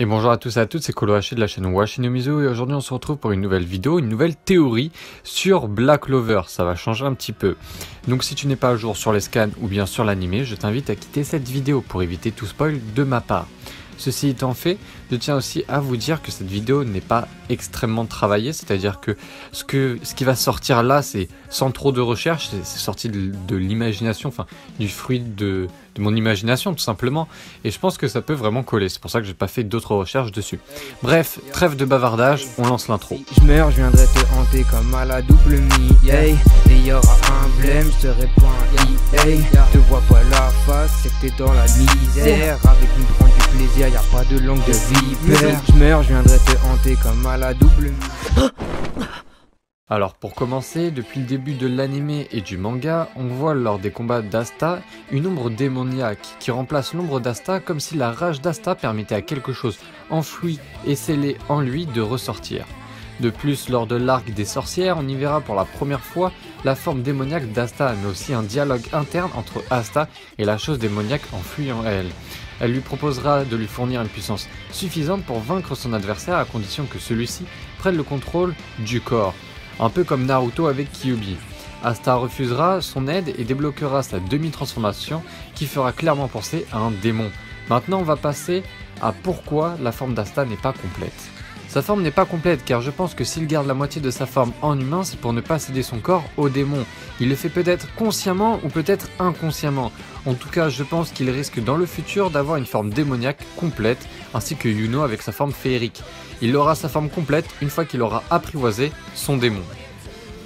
Et bonjour à tous et à toutes, c'est Kolohashi de la chaîne Washinomizu et aujourd'hui on se retrouve pour une nouvelle vidéo, une nouvelle théorie sur Black Clover. Ça va changer un petit peu. Donc si tu n'es pas à jour sur les scans ou bien sur l'anime, je t'invite à quitter cette vidéo pour éviter tout spoil de ma part. Ceci étant fait, je tiens aussi à vous dire que cette vidéo n'est pas extrêmement travaillée, c'est-à-dire que ce qui va sortir là, c'est sans trop de recherche, c'est sorti de l'imagination, enfin du fruit de mon imagination tout simplement, et je pense que ça peut vraiment coller, c'est pour ça que j'ai pas fait d'autres recherches dessus. Bref, trêve de bavardage, on lance l'intro. Je meurs, je viendrai te hanter comme à la double mi, hey. Et y'aura un blême, je te réponds un hey. Te vois pas la face, c'est que t'es dans la misère. Avec nous prendre du plaisir, y'a pas de langue de vipère. Je meurs, je viendrai te hanter comme à la double mi. Alors pour commencer, depuis le début de l'anime et du manga, on voit lors des combats d'Asta une ombre démoniaque qui remplace l'ombre d'Asta comme si la rage d'Asta permettait à quelque chose enfoui et scellé en lui de ressortir. De plus, lors de l'arc des sorcières, on y verra pour la première fois la forme démoniaque d'Asta, mais aussi un dialogue interne entre Asta et la chose démoniaque enfouie en elle. Elle lui proposera de lui fournir une puissance suffisante pour vaincre son adversaire à condition que celui-ci prenne le contrôle du corps. Un peu comme Naruto avec Kyuubi. Asta refusera son aide et débloquera sa demi-transformation qui fera clairement penser à un démon. Maintenant on va passer à pourquoi la forme d'Asta n'est pas complète. Sa forme n'est pas complète car je pense que s'il garde la moitié de sa forme en humain, c'est pour ne pas céder son corps au démon. Il le fait peut-être consciemment ou peut-être inconsciemment. En tout cas, je pense qu'il risque dans le futur d'avoir une forme démoniaque complète, ainsi que Yuno avec sa forme féerique. Il aura sa forme complète une fois qu'il aura apprivoisé son démon.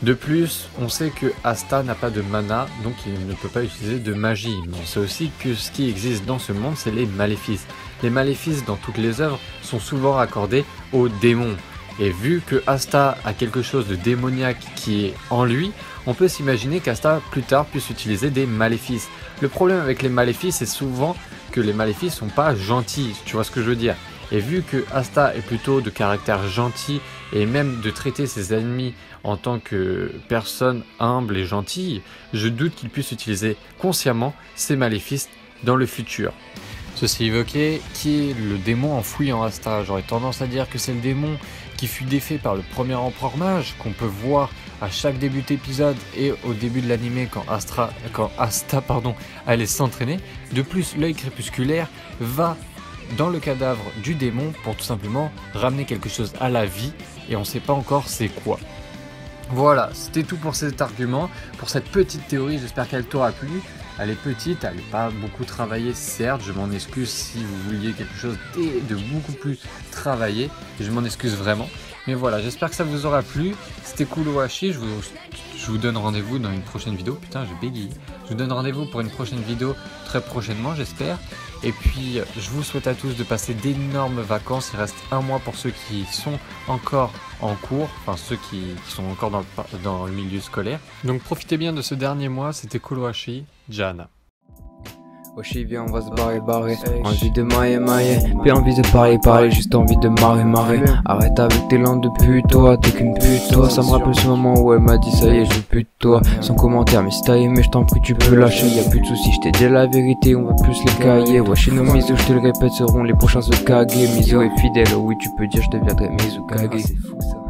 De plus, on sait que Asta n'a pas de mana, donc il ne peut pas utiliser de magie. Mais on sait aussi que ce qui existe dans ce monde, c'est les maléfices. Les maléfices dans toutes les œuvres sont souvent accordés aux démons. Et vu que Asta a quelque chose de démoniaque qui est en lui, on peut s'imaginer qu'Asta plus tard puisse utiliser des maléfices. Le problème avec les maléfices, c'est souvent que les maléfices sont pas gentils, tu vois ce que je veux dire. Et vu que Asta est plutôt de caractère gentil et même de traiter ses ennemis en tant que personne humble et gentille, je doute qu'il puisse utiliser consciemment ces maléfices dans le futur. Ceci évoqué, qui est le démon enfoui en Asta? J'aurais tendance à dire que c'est le démon qui fut défait par le premier empereur mage, qu'on peut voir à chaque début d'épisode et au début de l'anime quand Asta allait s'entraîner. De plus, l'œil crépusculaire va dans le cadavre du démon pour tout simplement ramener quelque chose à la vie et on ne sait pas encore c'est quoi. Voilà, c'était tout pour cet argument, pour cette petite théorie, j'espère qu'elle t'aura plu. Elle est petite, elle n'est pas beaucoup travaillée, certes, je m'en excuse si vous vouliez quelque chose de beaucoup plus travaillé, je m'en excuse vraiment. Mais voilà, j'espère que ça vous aura plu, c'était Kolohashi, je vous donne rendez-vous dans une prochaine vidéo, putain j'ai bégayé. Je vous donne rendez-vous pour une prochaine vidéo très prochainement j'espère. Et puis je vous souhaite à tous de passer d'énormes vacances, il reste un mois pour ceux qui sont encore en cours, enfin ceux qui sont encore dans le milieu scolaire. Donc profitez bien de ce dernier mois, c'était Kolohashi, Jana. Washi viens on va se barrer, envie de mailler, puis envie de parler, juste envie de marrer. Arrête avec tes langues de pute, toi, t'es qu'une pute, toi. Ça me rappelle ce moment où elle m'a dit ça y est, je veux plus de toi. Sans commentaire, mais si t'as aimé, je t'en prie, tu peux lâcher, y'a plus de soucis, je t'ai dit la vérité, on va plus les cahiers. Washinomizu, je te le répète, seront les prochains se caguer. Mizo est fidèle, oui tu peux dire, je deviendrai Mizukage. C'est fou ça.